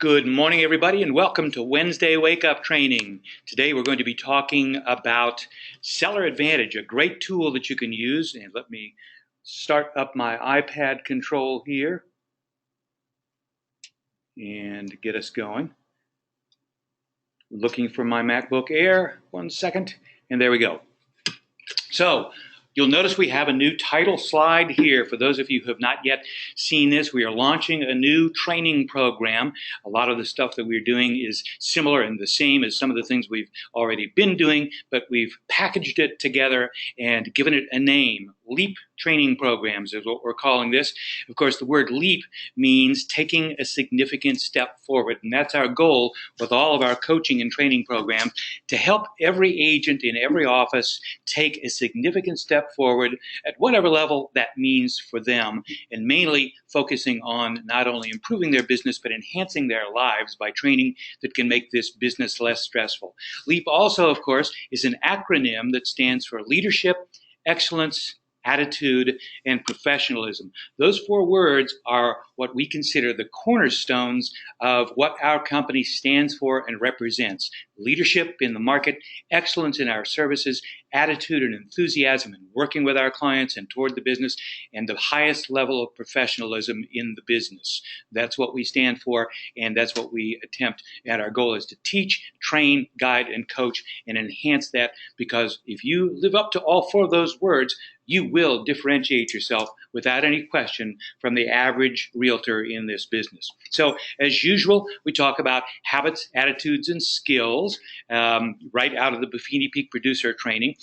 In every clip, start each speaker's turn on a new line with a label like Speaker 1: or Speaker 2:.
Speaker 1: Good morning, everybody, and welcome to Wednesday Wake Up Training. Today we're going to be talking about Seller Advantage, a great tool that you can use. And let me start up my iPad control here and get us going. Looking for my MacBook Air. 1 second, and there we go. So you'll notice we have a new title slide here. For those of you who have not yet seen this, we are launching a new training program. A lot of the stuff that we're doing is similar and the same as some of the things we've already been doing, but we've packaged it together and given it a name. LEAP training programs is what we're calling this. Of course, the word LEAP means taking a significant step forward, and that's our goal with all of our coaching and training programs, to help every agent in every office take a significant step forward at whatever level that means for them, and mainly focusing on not only improving their business but enhancing their lives by training that can make this business less stressful. LEAP also, of course, is an acronym that stands for Leadership, Excellence, Attitude, and Professionalism. Those 4 words are what we consider the cornerstones of what our company stands for and represents. Leadership in the market, excellence in our services, attitude and enthusiasm in working with our clients and toward the business, and the highest level of professionalism in the business. That's what we stand for, and that's what we attempt. And our goal is to teach, train, guide, and coach, and enhance that, because if you live up to all 4 of those words, you will differentiate yourself without any question from the average realtor in this business. So, as usual, we talk about habits, attitudes, and skills right out of the Buffini Peak Producer training.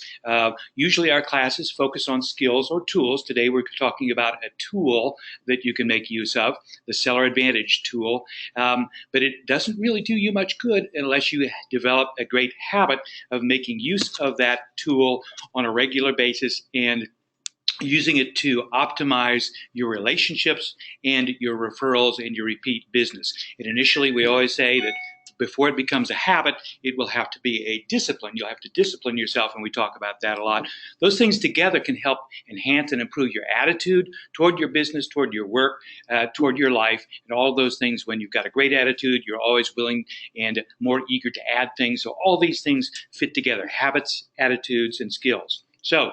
Speaker 1: Usually our classes focus on skills or tools. Today we're talking about a tool that you can make use of, the Seller Advantage tool. But it doesn't really do you much good unless you develop a great habit of making use of that tool on a regular basis and using it to optimize your relationships and your referrals and your repeat business. And initially, we always say that before it becomes a habit, it will have to be a discipline. You'll have to discipline yourself, and we talk about that a lot. Those things together can help enhance and improve your attitude toward your business, toward your work, toward your life, and all those things. When you've got a great attitude, you're always willing and more eager to add things. So all these things fit together: habits, attitudes, and skills. So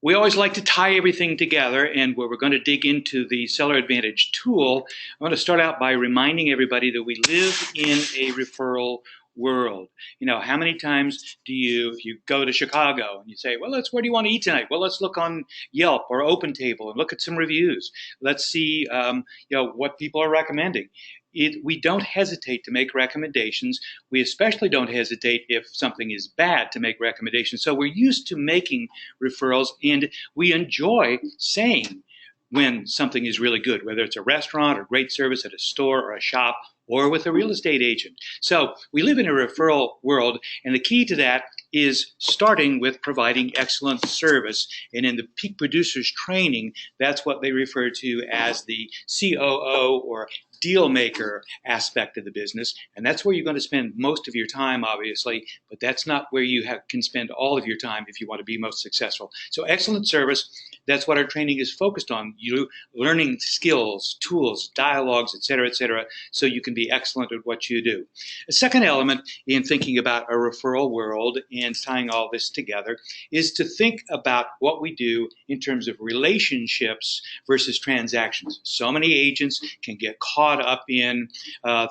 Speaker 1: we always like to tie everything together, and where we're going to dig into the Seller Advantage tool, I want to start out by reminding everybody that we live in a referral world. You know, how many times do if you go to Chicago and you say, well, where do you want to eat tonight? Well, let's look on Yelp or OpenTable and look at some reviews. Let's see, what people are recommending. We don't hesitate to make recommendations. We especially don't hesitate if something is bad to make recommendations. So we're used to making referrals, and we enjoy saying when something is really good, whether it's a restaurant or great service at a store or a shop or with a real estate agent. So we live in a referral world, and the key to that is starting with providing excellent service. And in the Peak Producers training, that's what they refer to as the COO or deal maker aspect of the business, and that's where you're going to spend most of your time, obviously, but that's not where you can spend all of your time if you want to be most successful. So excellent service, that's what our training is focused on. You learning skills, tools, dialogues, et cetera, so you can be excellent at what you do. A second element in thinking about a referral world and tying all this together is to think about what we do in terms of relationships versus transactions. So many agents can get caught up in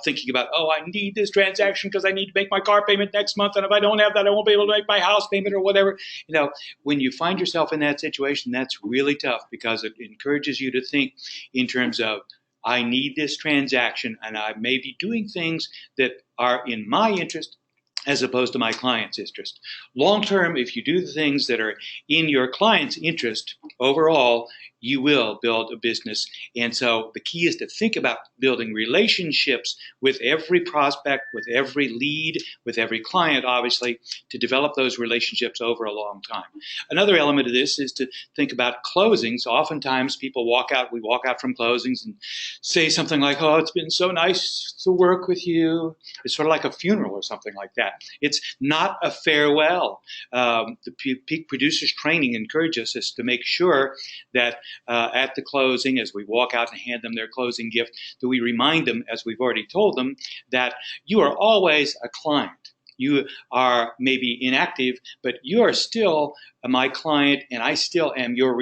Speaker 1: thinking about, I need this transaction because I need to make my car payment next month, and if I don't have that, I won't be able to make my house payment or whatever. You know, when you find yourself in that situation, that's really tough, because it encourages you to think in terms of, I need this transaction, and I may be doing things that are in my interest as opposed to my client's interest. Long term, if you do the things that are in your client's interest overall, you will build a business. And so the key is to think about building relationships with every prospect, with every lead, with every client, obviously, to develop those relationships over a long time. Another element of this is to think about closings. Oftentimes we walk out from closings and say something like, it's been so nice to work with you. It's sort of like a funeral or something like that. It's not a farewell. The Peak Producers training encourages us to make sure that at the closing, as we walk out and hand them their closing gift, that we remind them, as we've already told them, that you are always a client. You are maybe inactive, but you are still my client, and I still am your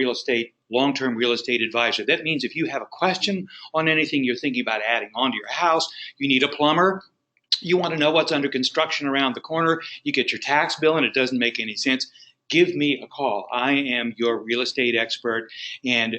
Speaker 1: long-term real estate advisor. That means if you have a question on anything you're thinking about adding onto your house, you need a plumber, you want to know what's under construction around the corner, you get your tax bill and it doesn't make any sense, give me a call. I am your real estate expert, and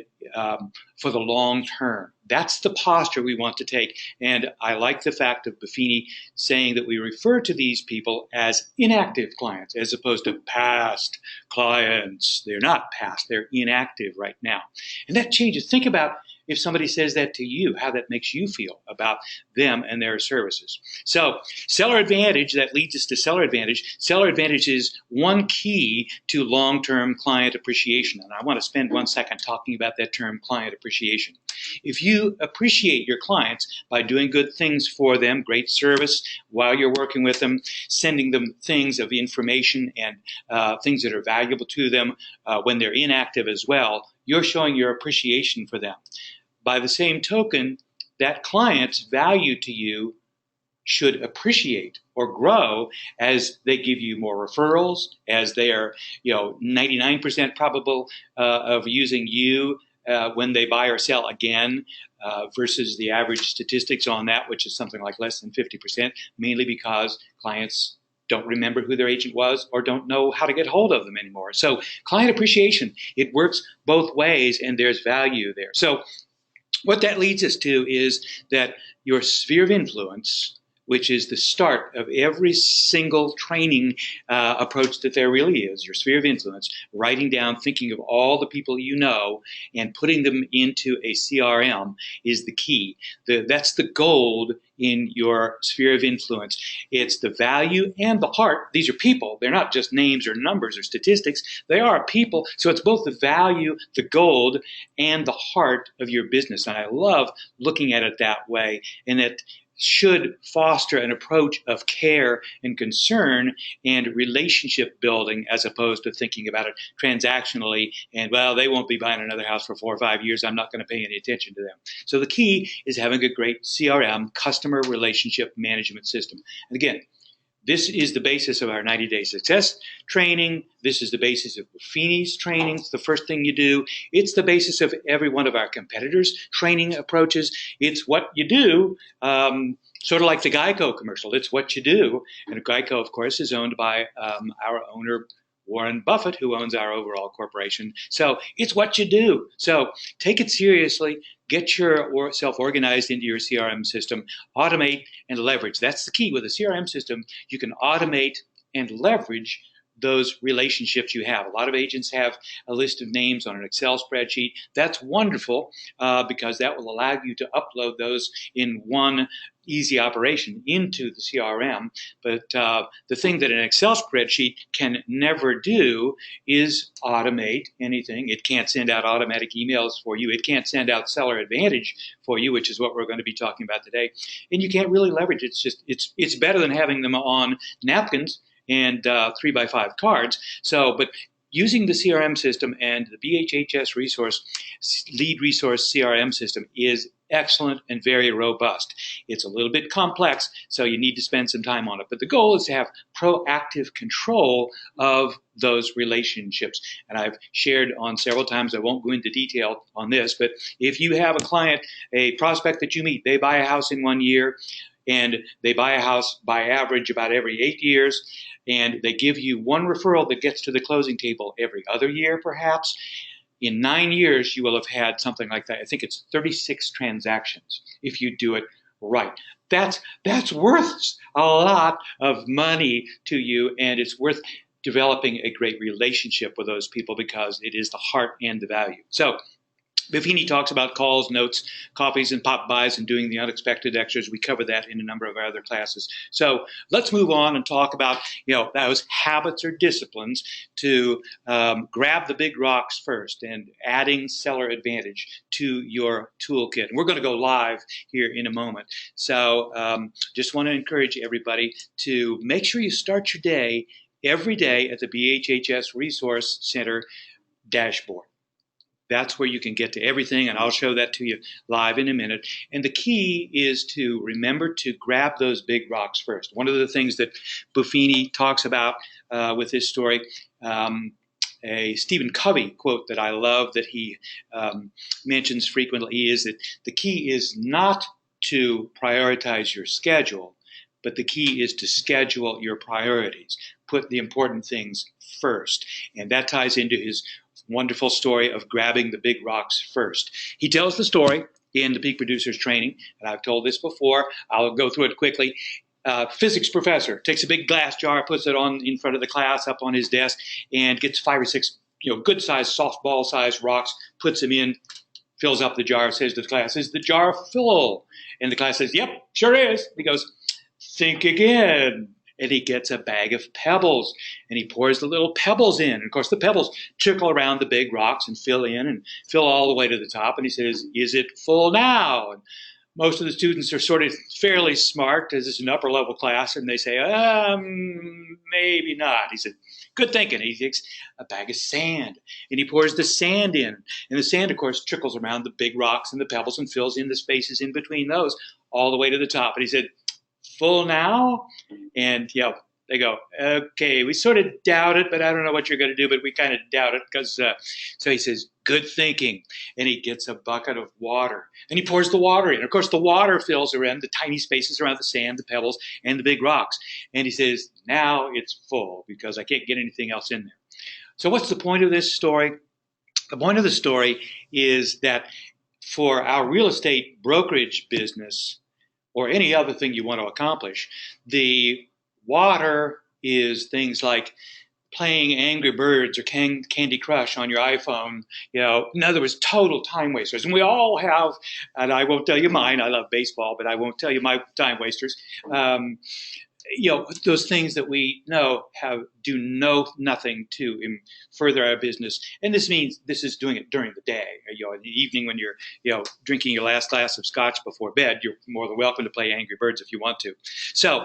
Speaker 1: for the long term. That's the posture we want to take. And I like the fact of Buffini saying that we refer to these people as inactive clients as opposed to past clients. They're not past, they're inactive right now. And that changes. Think about if somebody says that to you, how that makes you feel about them and their services. So seller advantage, that leads us to seller advantage. Seller advantage is one key to long-term client appreciation. And I want to spend 1 second talking about that term, client appreciation. If you appreciate your clients by doing good things for them, great service while you're working with them, sending them things of information and things that are valuable to them when they're inactive as well, you're showing your appreciation for them. By the same token, that client's value to you should appreciate or grow as they give you more referrals, as they are 99% probable of using you when they buy or sell again, versus the average statistics on that, which is something like less than 50%, mainly because clients don't remember who their agent was or don't know how to get hold of them anymore. So client appreciation, it works both ways, and there's value there. So what that leads us to is that your sphere of influence, which is the start of every single training approach that there really is, your sphere of influence, writing down, thinking of all the people you know and putting them into a CRM is the key. That's the gold in your sphere of influence. It's the value and the heart. These are people. They're not just names or numbers or statistics. They are people. So it's both the value, the gold, and the heart of your business. And I love looking at it that way. And it should foster an approach of care and concern and relationship building, as opposed to thinking about it transactionally and, well, they won't be buying another house for 4 or 5 years, I'm not going to pay any attention to them. So the key is having a great CRM, customer relationship management system. And again, this is the basis of our 90-day success training. This is the basis of Buffini's training. It's the first thing you do. It's the basis of every one of our competitors' training approaches. It's what you do, sort of like the Geico commercial. It's what you do. And Geico, of course, is owned by our owner, Warren Buffett, who owns our overall corporation. So it's what you do. So take it seriously. Get yourself organized into your CRM system. Automate and leverage. That's the key. With a CRM system, you can automate and leverage those relationships you have. A lot of agents have a list of names on an Excel spreadsheet. That's wonderful because that will allow you to upload those in one easy operation into the CRM. But the thing that an Excel spreadsheet can never do is automate anything. It can't send out automatic emails for you. It can't send out seller advantage for you, which is what we're going to be talking about today. And you can't really leverage it. It's better than having them on napkins and 3x5 cards. So, but using the CRM system and the BHHS lead resource CRM system is excellent and very robust. It's a little bit complex, so you need to spend some time on it. But the goal is to have proactive control of those relationships. And I've shared on several times, I won't go into detail on this, but if you have a client, a prospect that you meet, they buy a house in 1 year, and they buy a house by average about every 8 years, and they give you one referral that gets to the closing table every other year, perhaps. In 9 years, you will have had something like that. I think it's 36 transactions if you do it right. That's worth a lot of money to you, and it's worth developing a great relationship with those people because it is the heart and the value. So Buffini talks about calls, notes, coffees, and pop-bys, and doing the unexpected extras. We cover that in a number of our other classes. So let's move on and talk about those habits or disciplines to grab the big rocks first and adding seller advantage to your toolkit. And we're going to go live here in a moment. So just want to encourage everybody to make sure you start your day every day at the BHHS Resource Center dashboard. That's where you can get to everything, and I'll show that to you live in a minute. And the key is to remember to grab those big rocks first. One of the things that Buffini talks about with his story, a Stephen Covey quote that I love that he mentions frequently is that the key is not to prioritize your schedule, but the key is to schedule your priorities. Put the important things first. And that ties into his wonderful story of grabbing the big rocks first. He tells the story in the Peak Producers Training, and I've told this before. I'll go through it quickly. Physics professor takes a big glass jar, puts it on in front of the class up on his desk, and gets 5 or 6 good-sized softball-sized rocks, puts them in, fills up the jar, says to the class, "Is the jar full?" And the class says, "Yep, sure is." He goes, "Think again." And he gets a bag of pebbles, and he pours the little pebbles in. And of course, the pebbles trickle around the big rocks and fill all the way to the top. And he says, "Is it full now?" And most of the students are sort of fairly smart, as it's an upper level class, and they say, maybe not. He said, "Good thinking." He takes a bag of sand, and he pours the sand in. And the sand, of course, trickles around the big rocks and the pebbles and fills in the spaces in between those all the way to the top. And he said, "Full now?" And they go, "Okay, we sort of doubt it, but I don't know what you're going to do, but we kind of doubt it." Because so he says, "Good thinking." And he gets a bucket of water, and he pours the water in. Of course, the water fills around the tiny spaces around the sand, the pebbles, and the big rocks. And he says, "Now it's full because I can't get anything else in there." So what's the point of this story? The point of the story is that for our real estate brokerage business, or any other thing you want to accomplish, the water is things like playing Angry Birds or Candy Crush on your iPhone. In other words, total time wasters. And we all have, and I won't tell you mine, I love baseball, but I won't tell you my time wasters. Those things that we know do nothing to further our business. And this means this is doing it during the day. In the evening when you're drinking your last glass of scotch before bed, you're more than welcome to play Angry Birds if you want to. So,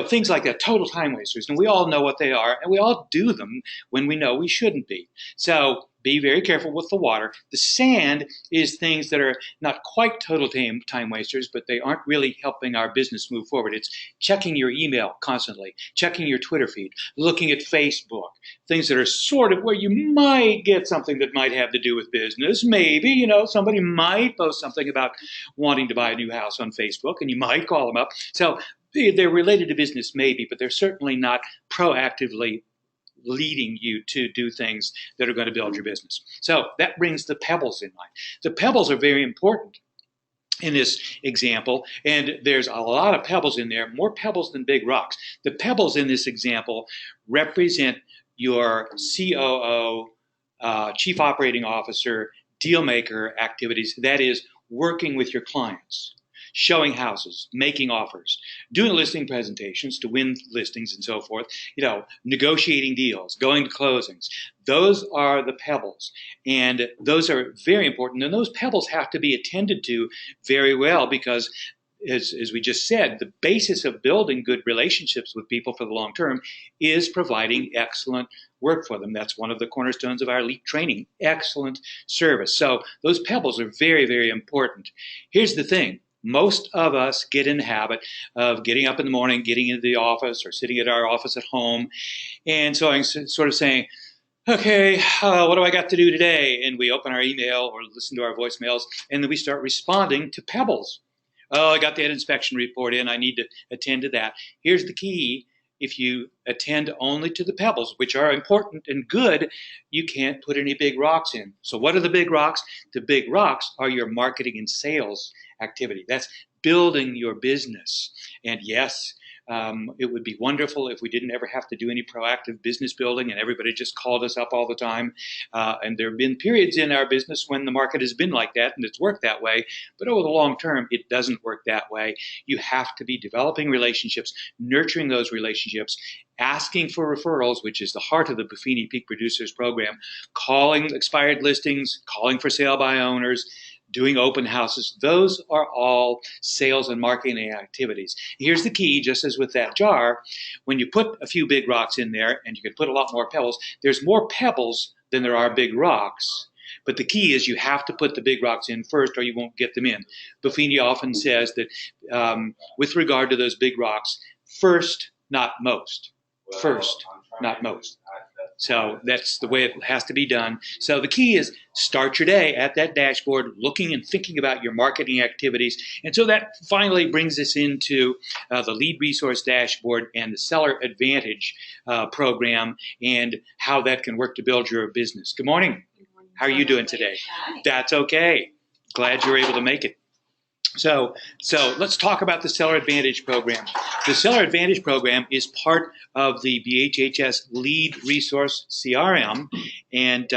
Speaker 1: things like that, total time wasters. And we all know what they are, and we all do them when we know we shouldn't be. So be very careful with the water. The sand is things that are not quite total time wasters, but they aren't really helping our business move forward. It's checking your email constantly, checking your Twitter feed, looking at Facebook, things that are sort of where you might get something that might have to do with business. Maybe, somebody might post something about wanting to buy a new house on Facebook, and you might call them up. So they're related to business, maybe, but they're certainly not proactively leading you to do things that are going to build your business. So that brings the pebbles in mind. The pebbles are very important in this example, and there's a lot of pebbles in there, more pebbles than big rocks. The pebbles in this example represent your COO, Chief Operating Officer, deal maker activities. That is, working with your clients, showing houses, making offers, doing listing presentations to win listings and so forth, negotiating deals, going to closings. Those are the pebbles, and those are very important. And those pebbles have to be attended to very well because, as we just said, the basis of building good relationships with people for the long term is providing excellent work for them. That's one of the cornerstones of our elite training, excellent service. So those pebbles are very, very important. Here's the thing. Most of us get in the habit of getting up in the morning, getting into the office or sitting at our office at home, and so I'm sort of saying, "Okay, what do I got to do today?" And we open our email or listen to our voicemails, and then we start responding to pebbles. "Oh, I got that inspection report in. I need to attend to that." Here's the key. If you attend only to the pebbles, which are important and good, you can't put any big rocks in. So what are the big rocks? The big rocks are your marketing and sales activity. That's building your business. And yes, it would be wonderful if we didn't ever have to do any proactive business building and everybody just called us up all the time. And there have been periods in our business when the market has been like that and it's worked that way. But over the long term, it doesn't work that way. You have to be developing relationships, nurturing those relationships, asking for referrals, which is the heart of the Buffini Peak Producers program, calling expired listings, calling for sale by owners, doing open houses. Those are all sales and marketing activities. Here's the key, just as with that jar, when you put a few big rocks in there, and you can put a lot more pebbles, there's more pebbles than there are big rocks. But the key is you have to put the big rocks in first or you won't get them in. Buffini often says that with regard to those big rocks, first, not most. First, not most. So that's the way it has to be done. So the key is start your day at that dashboard, looking and thinking about your marketing activities. And so that finally brings us into the Lead Resource Dashboard and the Seller Advantage program and how that can work to build your business. Good morning. How are you doing today? That's okay. Glad you were able to make it. So let's talk about the Seller Advantage program. The Seller Advantage program is part of the BHHS Lead Resource CRM. And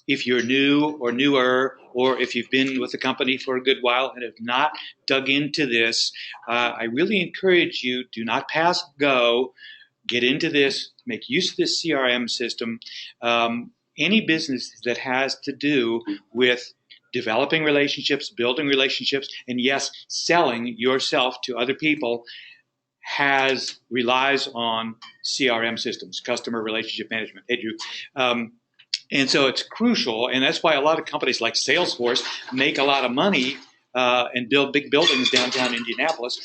Speaker 1: if you're new or newer, or if you've been with the company for a good while and have not dug into this, I really encourage you, do not pass go. Get into this, make use of this CRM system. Any business that has to do with developing relationships, building relationships, and yes, selling yourself to other people relies on CRM systems, customer relationship management. And so it's crucial, and that's why a lot of companies like Salesforce make a lot of money and build big buildings downtown Indianapolis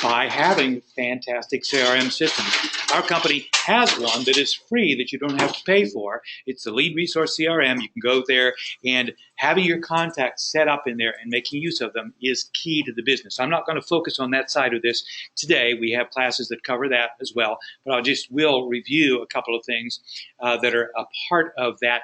Speaker 1: by having fantastic CRM systems. Our company has one that is free that you don't have to pay for. It's the Lead Resource CRM. You can go there, and having your contacts set up in there and making use of them is key to the business. I'm not going to focus on that side of this today. We have classes that cover that as well, but will review a couple of things that are a part of that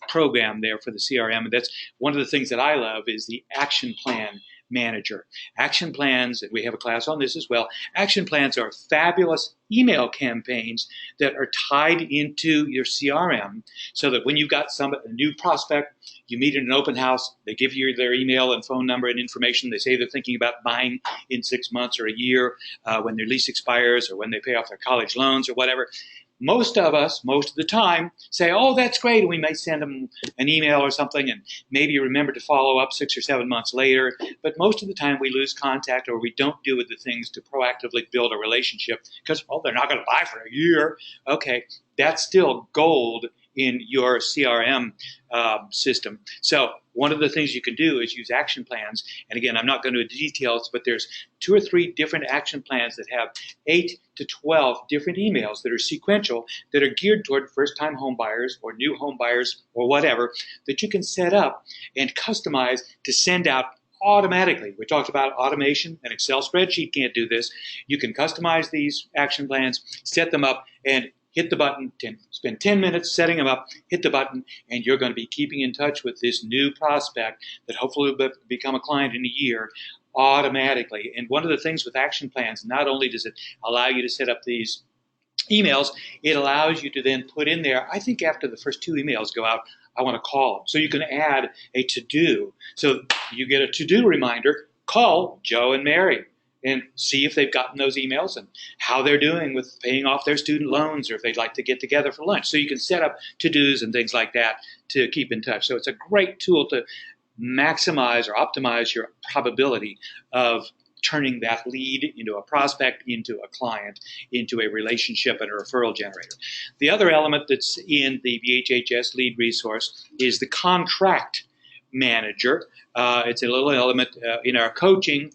Speaker 1: program there for the CRM. And that's one of the things that I love is the Action Plan Manager. Action plans, and we have a class on this as well, action plans are fabulous email campaigns that are tied into your CRM so that when you've got a new prospect, you meet in an open house, they give you their email and phone number and information. They say they're thinking about buying in 6 months or a year when their lease expires or when they pay off their college loans or whatever. Most of us, most of the time, say, oh, that's great, and we may send them an email or something and maybe remember to follow up 6 or 7 months later. But most of the time we lose contact or we don't do the things to proactively build a relationship because, well, they're not going to buy for a year. Okay, that's still gold in your CRM system. So one of the things you can do is use action plans. And again, I'm not going to do details, but there's 2 or 3 different action plans that have 8 to 12 different emails that are sequential, that are geared toward first-time home buyers or new home buyers or whatever, that you can set up and customize to send out automatically. We talked about automation. An Excel spreadsheet can't do this. You can customize these action plans, set them up, and hit the button, spend 10 minutes setting them up, hit the button, and you're going to be keeping in touch with this new prospect that hopefully will become a client in a year automatically. And one of the things with action plans, not only does it allow you to set up these emails, it allows you to then put in there, I think after the first 2 emails go out, I want to call them. So you can add a to-do. So you get a to-do reminder, call Joe and Mary, and see if they've gotten those emails and how they're doing with paying off their student loans or if they'd like to get together for lunch. So you can set up to-dos and things like that to keep in touch. So it's a great tool to maximize or optimize your probability of turning that lead into a prospect, into a client, into a relationship and a referral generator. The other element that's in the BHHS lead resource is the contract manager. It's a little element in our coaching.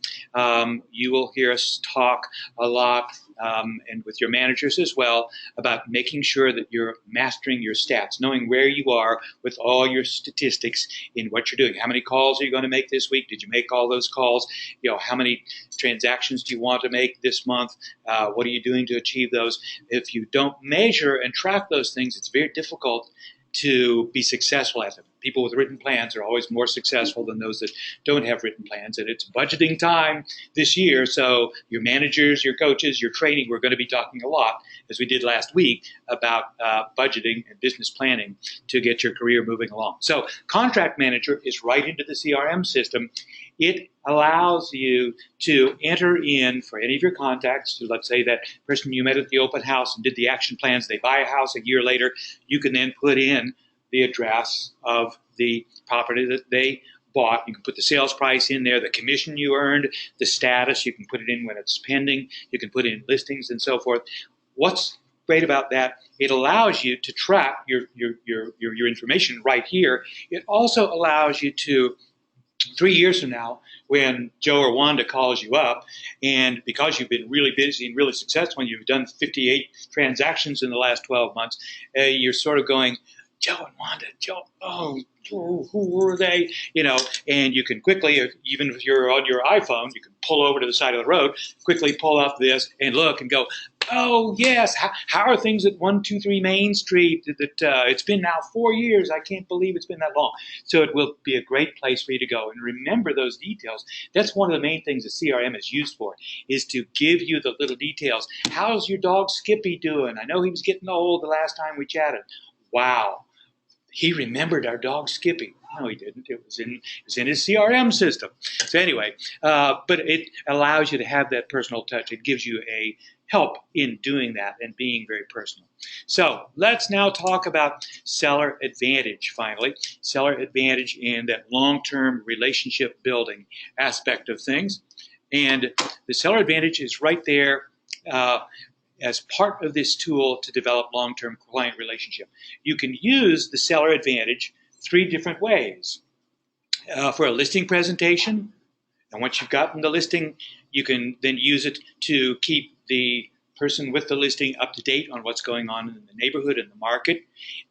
Speaker 1: You will hear us talk a lot, and with your managers as well, about making sure that you're mastering your stats, knowing where you are with all your statistics in what you're doing. How many calls are you going to make this week? Did you make all those calls? You know, how many transactions do you want to make this month? What are you doing to achieve those? If you don't measure and track those things, it's very difficult to be successful at them. People with written plans are always more successful than those that don't have written plans. And it's budgeting time this year, so your managers, your coaches, your training, we're going to be talking a lot, as we did last week, about budgeting and business planning to get your career moving along. So contract manager is right into the CRM system. It allows you to enter in for any of your contacts. So let's say that person you met at the open house and did the action plans, they buy a house a year later, you can then put in the address of the property that they bought. You can put the sales price in there, the commission you earned, the status. You can put it in when it's pending. You can put in listings and so forth. What's great about that, it allows you to track your information right here. It also allows you to, 3 years from now, when Joe or Wanda calls you up, and because you've been really busy and really successful, and you've done 58 transactions in the last 12 months, you're sort of going, Joe and Wanda, Joe, oh, who were they? You know, and you can quickly, even if you're on your iPhone, you can pull over to the side of the road, quickly pull up this and look and go, oh, yes, how are things at 123 Main Street? It's been now 4 years. I can't believe it's been that long. So it will be a great place for you to go. And remember those details. That's one of the main things the CRM is used for, is to give you the little details. How's your dog Skippy doing? I know he was getting old the last time we chatted. Wow. He remembered our dog Skippy. No, he didn't. It was in his CRM system. So anyway, but it allows you to have that personal touch. It gives you a help in doing that and being very personal. So let's now talk about Seller Advantage, finally. Seller Advantage and that long-term relationship building aspect of things. And the Seller Advantage is right there as part of this tool to develop long-term client relationship. You can use the Seller Advantage 3 different ways. For a listing presentation, and once you've gotten the listing, you can then use it to keep the person with the listing up to date on what's going on in the neighborhood and the market.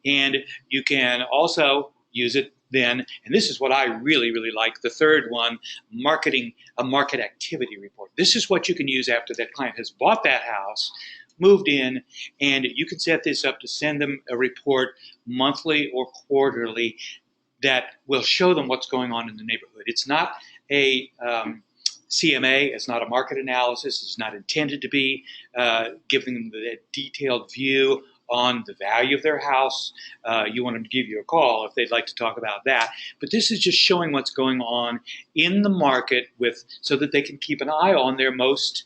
Speaker 1: And you can also use it then, and this is what I really, really like, the third one, a market activity report. This is what you can use after that client has bought that house, moved in, and you can set this up to send them a report monthly or quarterly that will show them what's going on in the neighborhood. It's not a CMA, it's not a market analysis, it's not intended to be giving them the detailed view on the value of their house. You want them to give you a call if they'd like to talk about that. But this is just showing what's going on in the market so that they can keep an eye on their most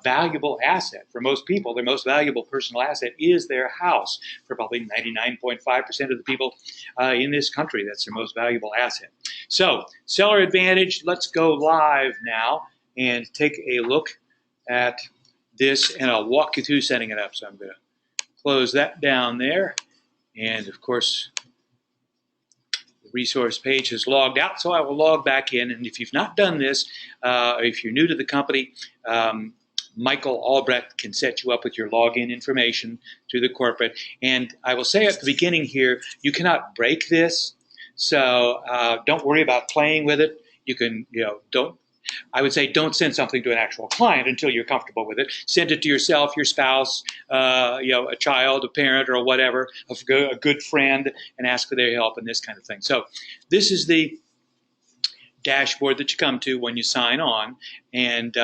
Speaker 1: valuable asset. For most people, their most valuable personal asset is their house. For probably 99.5% of the people in this country, that's their most valuable asset. So, Seller Advantage, let's go live now and take a look at this, and I'll walk you through setting it up. So I'm going to close that down there, and of course, the resource page has logged out, so I will log back in. And if you've not done this, if you're new to the company, Michael Albrecht can set you up with your login information through the corporate. And I will say at the beginning here, you cannot break this, so don't worry about playing with it. You can, I would say don't send something to an actual client until you're comfortable with it. Send it to yourself, your spouse, a child, a parent, or whatever, a good friend, and ask for their help and this kind of thing. So this is the dashboard that you come to when you sign on. And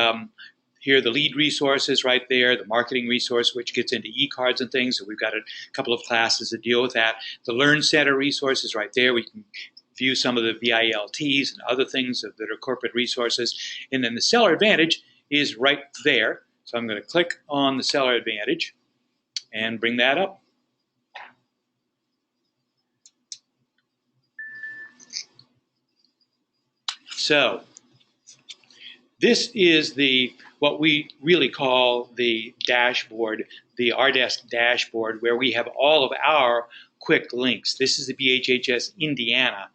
Speaker 1: here are the lead resources right there, the marketing resource, which gets into e-cards and things. So we've got a couple of classes that deal with that. The Learn Center resources right there. We can view some of the VILTs and other things that are corporate resources. And then the Seller Advantage is right there. So I'm going to click on the Seller Advantage and bring that up. So this is what we really call the dashboard, the RDesk dashboard, where we have all of our quick links. This is the BHHS Indiana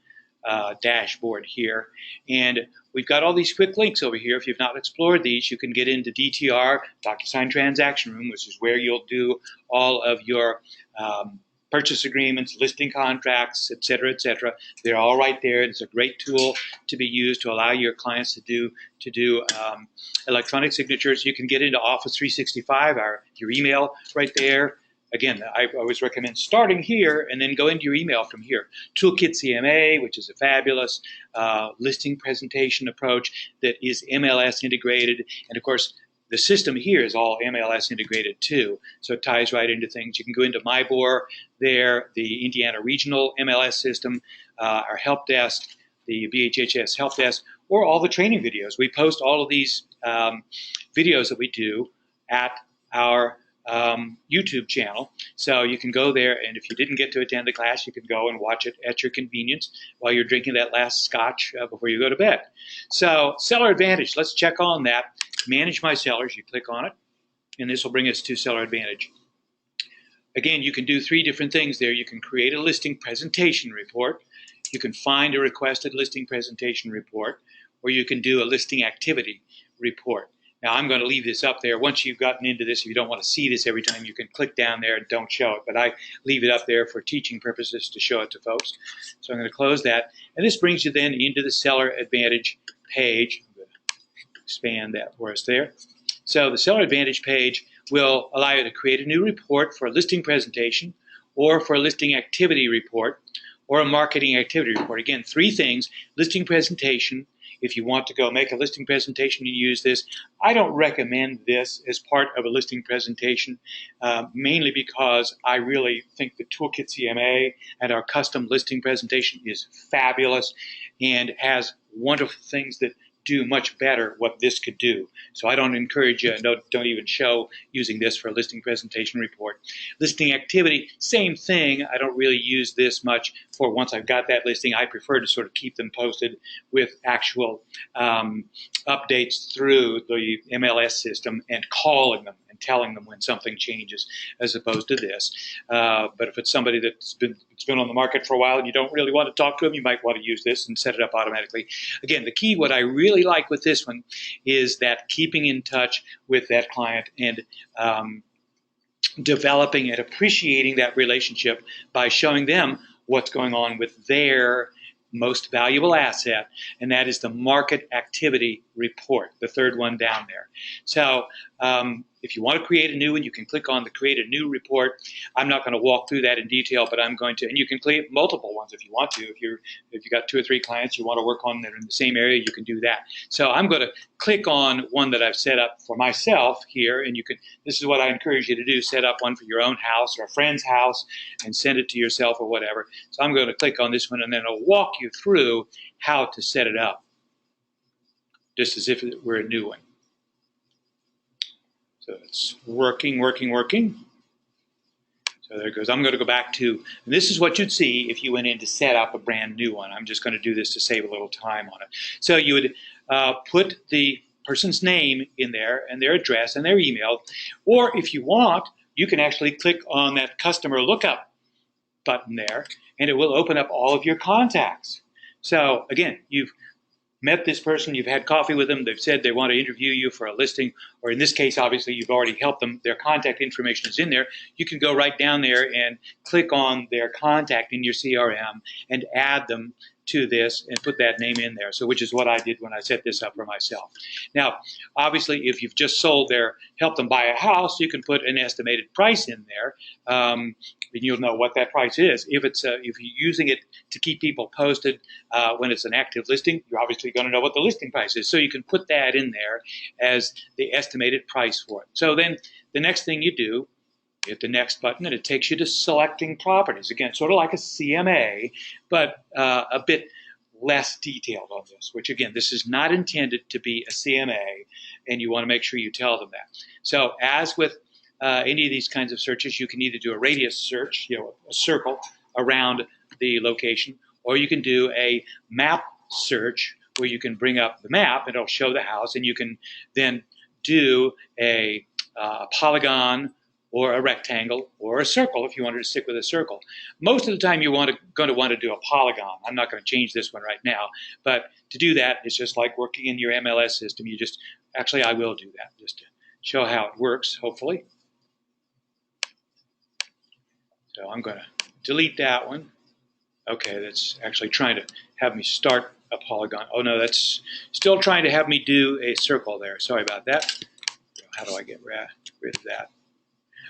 Speaker 1: dashboard here. And we've got all these quick links over here. If you've not explored these, you can get into DTR, DocuSign Transaction Room, which is where you'll do all of your purchase agreements, listing contracts, et cetera, et cetera. They're all right there. It's a great tool to be used to allow your clients to do electronic signatures. You can get into Office 365, your email right there. Again, I always recommend starting here and then go into your email from here. Toolkit CMA, which is a fabulous listing presentation approach that is MLS integrated. And of course, the system here is all MLS integrated too, so it ties right into things. You can go into MyBOR there, the Indiana Regional MLS system, our help desk, the BHHS help desk, or all the training videos. We post all of these videos that we do at our YouTube channel, so you can go there, and if you didn't get to attend the class, you can go and watch it at your convenience while you're drinking that last scotch before you go to bed. So Seller Advantage, let's check on that. Manage My Sellers, you click on it, and this will bring us to Seller Advantage. again, you can do three different things there. You can create a listing presentation report. You can find a requested listing presentation report, or you can do a listing activity report. Now, I'm going to leave this up there. Once you've gotten into this, if you don't want to see this every time, you can click down there and don't show it. But I leave it up there for teaching purposes to show it to folks. So I'm going to close that. And this brings you then into the Seller Advantage page. I'm going to expand that for us there. So the Seller Advantage page will allow you to create a new report for a listing presentation, or for a listing activity report, or a marketing activity report. Again, three things: listing presentation. If you want to go make a listing presentation and use this, I don't recommend this as part of a listing presentation, mainly because I really think the Toolkit CMA and our custom listing presentation is fabulous and has wonderful things that do much better what this could do. So I don't encourage you, don't even show using this for a listing presentation report. Listing activity, same thing. I don't really use this much for once I've got that listing. I prefer to sort of keep them posted with actual updates through the MLS system and calling them and telling them when something changes, as opposed to this. But if it's somebody that's been on the market for a while and you don't really want to talk to them, you might want to use this and set it up automatically. Again, the key, what I really like with this one, is that keeping in touch with that client and developing and appreciating that relationship by showing them what's going on with their most valuable asset, and that is the market activity report, the third one down there. So if you want to create a new one, you can click on the create a new report. I'm not going to walk through that in detail, but I'm going to, and you can create multiple ones if you want to. If you've got 2 or 3 clients you want to work on that are in the same area, you can do that. So I'm going to click on one that I've set up for myself here, and you can, this is what I encourage you to do: set up one for your own house or a friend's house and send it to yourself or whatever. So I'm going to click on this one, and then I'll walk you through how to set it up, just as if it were a new one. So it's working. So there it goes. I'm going to go back to, and this is what you'd see if you went in to set up a brand new one. I'm just going to do this to save a little time on it. So you would put the person's name in there and their address and their email, or if you want, you can actually click on that customer lookup button there, and it will open up all of your contacts. So again, you've met this person, you've had coffee with them, they've said they want to interview you for a listing, or in this case, obviously, you've already helped them, their contact information is in there. You can go right down there and click on their contact in your CRM and add them to this and put that name in there. So, which is what I did when I set this up for myself. Now, obviously, if you've just helped them buy a house, you can put an estimated price in there, and you'll know what that price is. If you're using it to keep people posted when it's an active listing, you're obviously going to know what the listing price is. So you can put that in there as the estimated price for it. So then the next thing you do, hit the next button, and it takes you to selecting properties. Again, sort of like a CMA, but a bit less detailed on this, which again, this is not intended to be a CMA, and you want to make sure you tell them that. So as with any of these kinds of searches, you can either do a radius search, a circle around the location, or you can do a map search where you can bring up the map and it'll show the house, and you can then do a polygon or a rectangle or a circle if you wanted to stick with a circle. Most of the time you're going to want to do a polygon. I'm not going to change this one right now, but to do that, it's just like working in your MLS system. Actually, I will do that just to show how it works, hopefully. So I'm going to delete that one. Okay, that's actually trying to have me start a polygon. Oh no, that's still trying to have me do a circle there. Sorry about that. How do I get rid of that?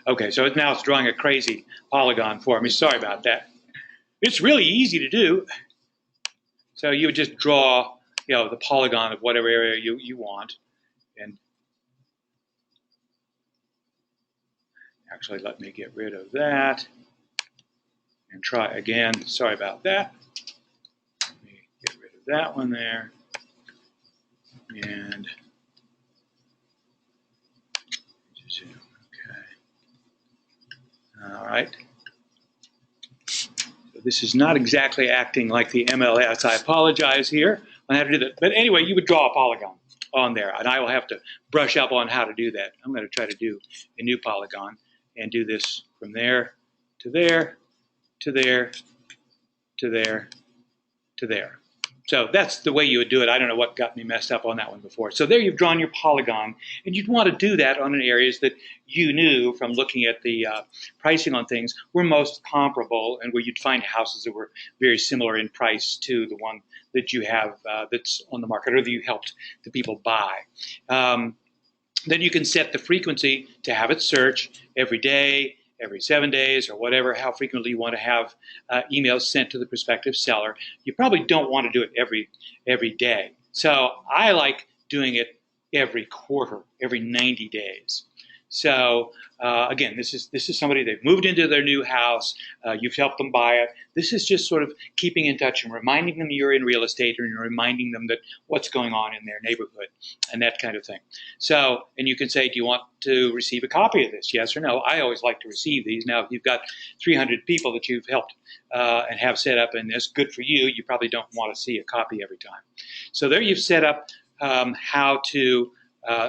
Speaker 1: Okay, so now it's drawing a crazy polygon for me. Sorry about that. It's really easy to do. So you would just draw, the polygon of whatever area you want. And actually, let me get rid of that and try again. Sorry about that. Let me get rid of that one there. And all right. So this is not exactly acting like the MLS. I apologize here on how to do that. But anyway, you would draw a polygon on there, and I will have to brush up on how to do that. I'm going to try to do a new polygon and do this from there to there to there to there to there. So that's the way you would do it. I don't know what got me messed up on that one before. So there you've drawn your polygon, and you'd want to do that on areas that you knew from looking at the pricing on things were most comparable, and where you'd find houses that were very similar in price to the one that you have that's on the market or that you helped the people buy. Then you can set the frequency to have it search every day, every 7 days, or whatever, how frequently you want to have emails sent to the prospective seller. You probably don't want to do it every day. So I like doing it every quarter, every 90 days. So again, this is somebody, they've moved into their new house, you've helped them buy it. This is just sort of keeping in touch and reminding them you're in real estate, and reminding them that what's going on in their neighborhood and that kind of thing. So, and you can say, do you want to receive a copy of this? Yes or no. I always like to receive these. Now, if you've got 300 people that you've helped and have set up in this, good for you. You probably don't want to see a copy every time. So there you've set up how to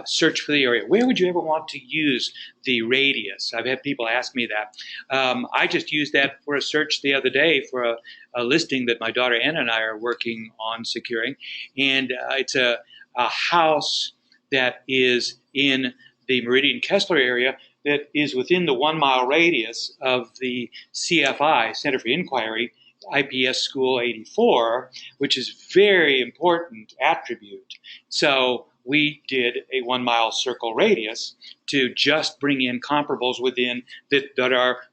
Speaker 1: search for the area. Where would you ever want to use the radius? I've had people ask me that. I just used that for a search the other day for a listing that my daughter Anna and I are working on securing. And it's a house that is in the Meridian Kessler area that is within the 1 mile radius of the CFI, Center for Inquiry, IPS School 84, which is a very important attribute. So we did a 1 mile circle radius to just bring in comparables within that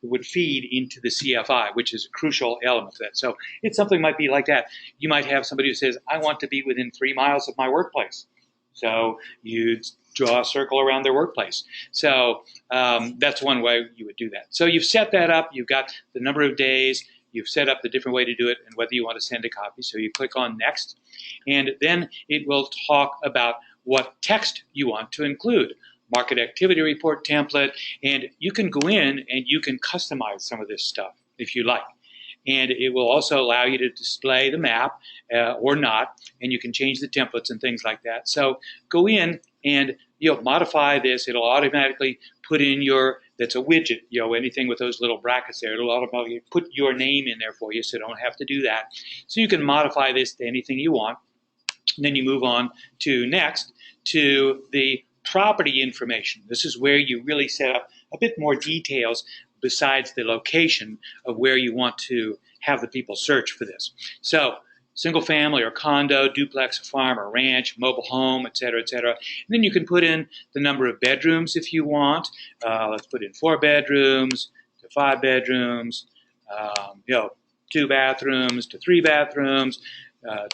Speaker 1: would feed into the CFI, which is a crucial element of that. So it's something might be like that. You might have somebody who says, I want to be within 3 miles of my workplace. So you draw a circle around their workplace. So that's one way you would do that. So you've set that up. You've got the number of days. You've set up the different way to do it and whether you want to send a copy. So you click on Next, and then it will talk about what text you want to include. Market activity report template, and you can go in and you can customize some of this stuff if you like. And it will also allow you to display the map or not, and you can change the templates and things like that. So go in and modify this. It'll automatically put in that's a widget, anything with those little brackets there. It'll automatically put your name in there for you, so you don't have to do that. So you can modify this to anything you want. And then you move on to next to the property information. This is where you really set up a bit more details besides the location of where you want to have the people search for this. So single family or condo, duplex, farm or ranch, mobile home, et cetera, et cetera. And then you can put in the number of bedrooms if you want. Let's put in 4 bedrooms to 5 bedrooms, 2 bathrooms to 3 bathrooms,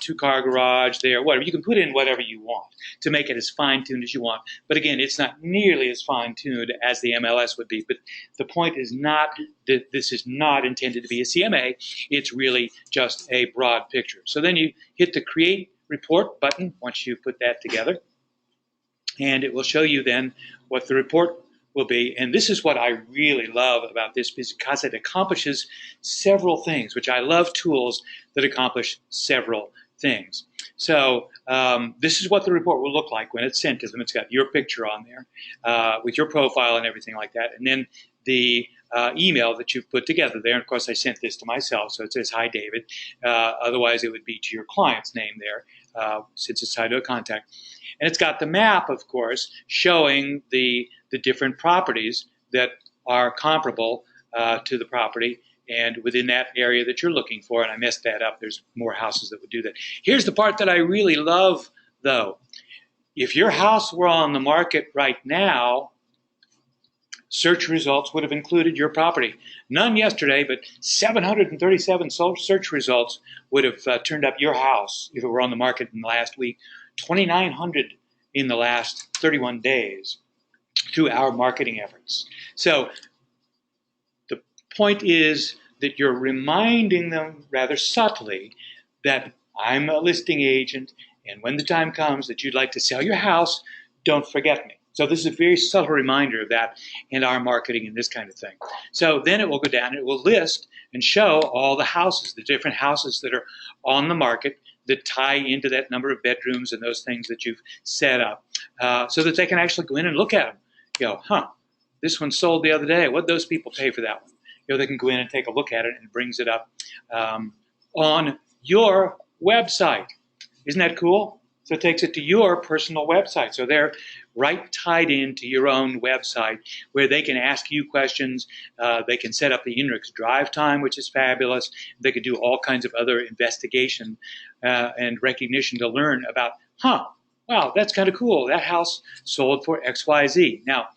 Speaker 1: 2-car garage there, whatever. You can put in whatever you want to make it as fine-tuned as you want. But again, it's not nearly as fine-tuned as the MLS would be. But the point is not that this is not intended to be a CMA. It's really just a broad picture. So then you hit the Create Report button once you put that together. And it will show you then what the report will be. And this is what I really love about this, because it accomplishes several things, which I love tools that accomplish several things. So this is what the report will look like when it's sent to them. It's got your picture on there with your profile and everything like that. And then the email that you've put together there. And of course, I sent this to myself, so it says, Hi, David. Otherwise, it would be to your client's name there, since it's tied to a contact. And it's got the map, of course, showing the different properties that are comparable to the property and within that area that you're looking for. And I messed that up. There's more houses that would do that. Here's the part that I really love, though. If your house were on the market right now, search results would have included your property. None yesterday, but 737 search results would have turned up your house if it were on the market in the last week. 2,900 in the last 31 days through our marketing efforts. So the point is that you're reminding them rather subtly that I'm a listing agent, and when the time comes that you'd like to sell your house, don't forget me. So this is a very subtle reminder of that in our marketing and this kind of thing. So then it will go down, it will list and show all the houses, the different houses that are on the market that tie into that number of bedrooms and those things that you've set up, so that they can actually go in and look at them. this one sold the other day. What did those people pay for that one? They can go in and take a look at it, and it brings it up on your website. Isn't that cool? So it takes it to your personal website. So they're right tied into your own website where they can ask you questions. They can set up the INRIX drive time, which is fabulous. They can do all kinds of other investigation and recognition to learn about, wow, that's kind of cool. That house sold for XYZ. Now,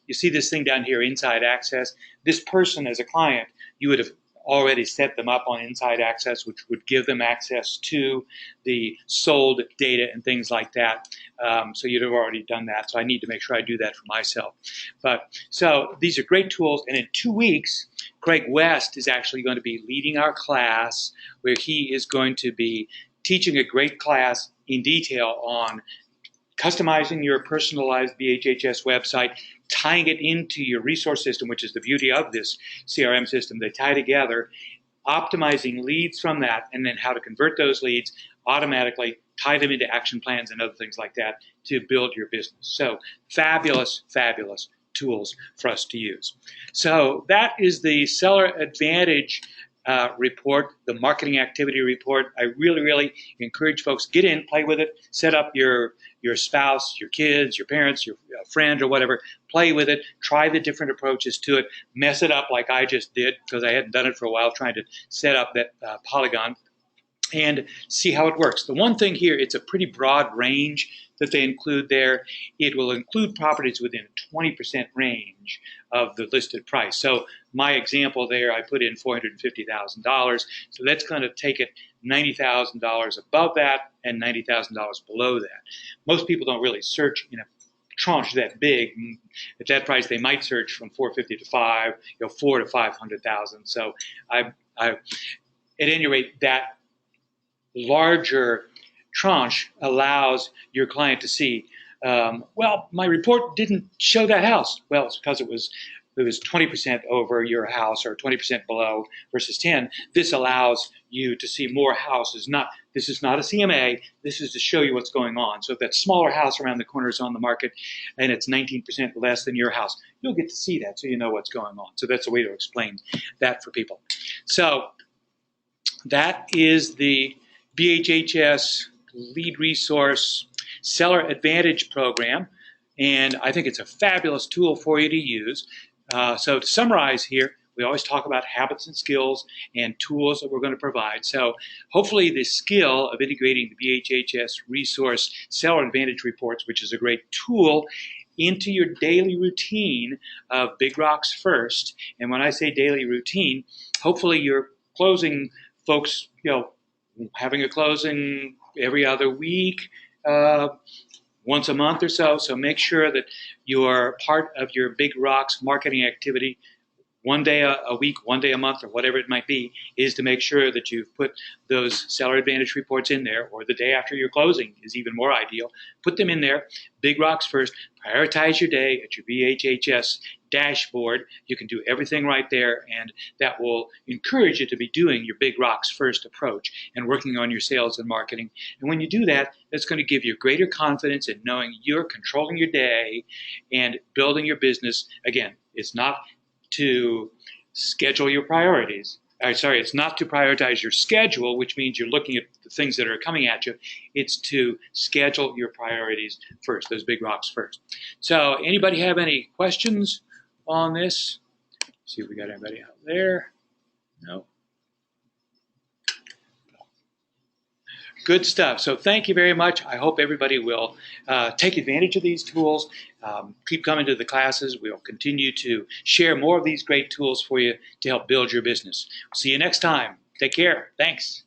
Speaker 1: you see this thing down here, Inside Access. This person as a client, you would have already set them up on Inside Access, which would give them access to the sold data and things like that. So you'd have already done that. So I need to make sure I do that for myself. So these are great tools. And in 2 weeks, Craig West is actually going to be leading our class where he is going to be teaching a great class in detail on customizing your personalized BHHS website, tying it into your resource system, which is the beauty of this CRM system. They tie together, optimizing leads from that, and then how to convert those leads automatically, tie them into action plans and other things like that to build your business. So fabulous, fabulous tools for us to use. So that is the Seller Advantage report, the marketing activity report. I really, really encourage folks, get in, play with it, set up your spouse, your kids, your parents, your friend or whatever, play with it, try the different approaches to it, mess it up like I just did because I hadn't done it for a while, trying to set up that Polygon and see how it works. The one thing here, it's a pretty broad range that they include there. It will include properties within a 20% range of the listed price. So my example there, I put in $450,000. So that's going to take it $90,000 above that and $90,000 below that. Most people don't really search in a tranche that big. At that price, they might search from 450 to 5, 4 to 500,000. So at any rate, that larger tranche allows your client to see, well, my report didn't show that house. Well, it's because it was 20% over your house or 20% below versus 10. This allows you to see more houses. This is not a CMA. This is to show you what's going on. So if that smaller house around the corner is on the market and it's 19% less than your house, you'll get to see that so you know what's going on. So that's a way to explain that for people. So that is the BHHS Lead Resource Seller Advantage program, and I think it's a fabulous tool for you to use. So to summarize here, we always talk about habits and skills and tools that we're going to provide. So hopefully the skill of integrating the BHHS Resource Seller Advantage reports, which is a great tool, into your daily routine of Big Rocks First. And when I say daily routine, hopefully you're closing folks, having a closing every other week, once a month or so. So make sure that you're part of your Big Rocks marketing activity one day a week, one day a month, or whatever it might be, is to make sure that you've put those Seller Advantage reports in there, or the day after your closing is even more ideal. Put them in there. Big Rocks First. Prioritize your day at your BHHS dashboard. You can do everything right there, and that will encourage you to be doing your Big Rocks First approach and working on your sales and marketing. And when you do that, that's going to give you greater confidence in knowing you're controlling your day and building your business. Again, it's not to schedule your priorities. It's not to prioritize your schedule, which means you're looking at the things that are coming at you. It's to schedule your priorities first, those big rocks first. So anybody have any questions on this? See if we got anybody out there. No. Good stuff. So thank you very much. I hope everybody will take advantage of these tools. Keep coming to the classes. We'll continue to share more of these great tools for you to help build your business. See you next time. Take care. Thanks.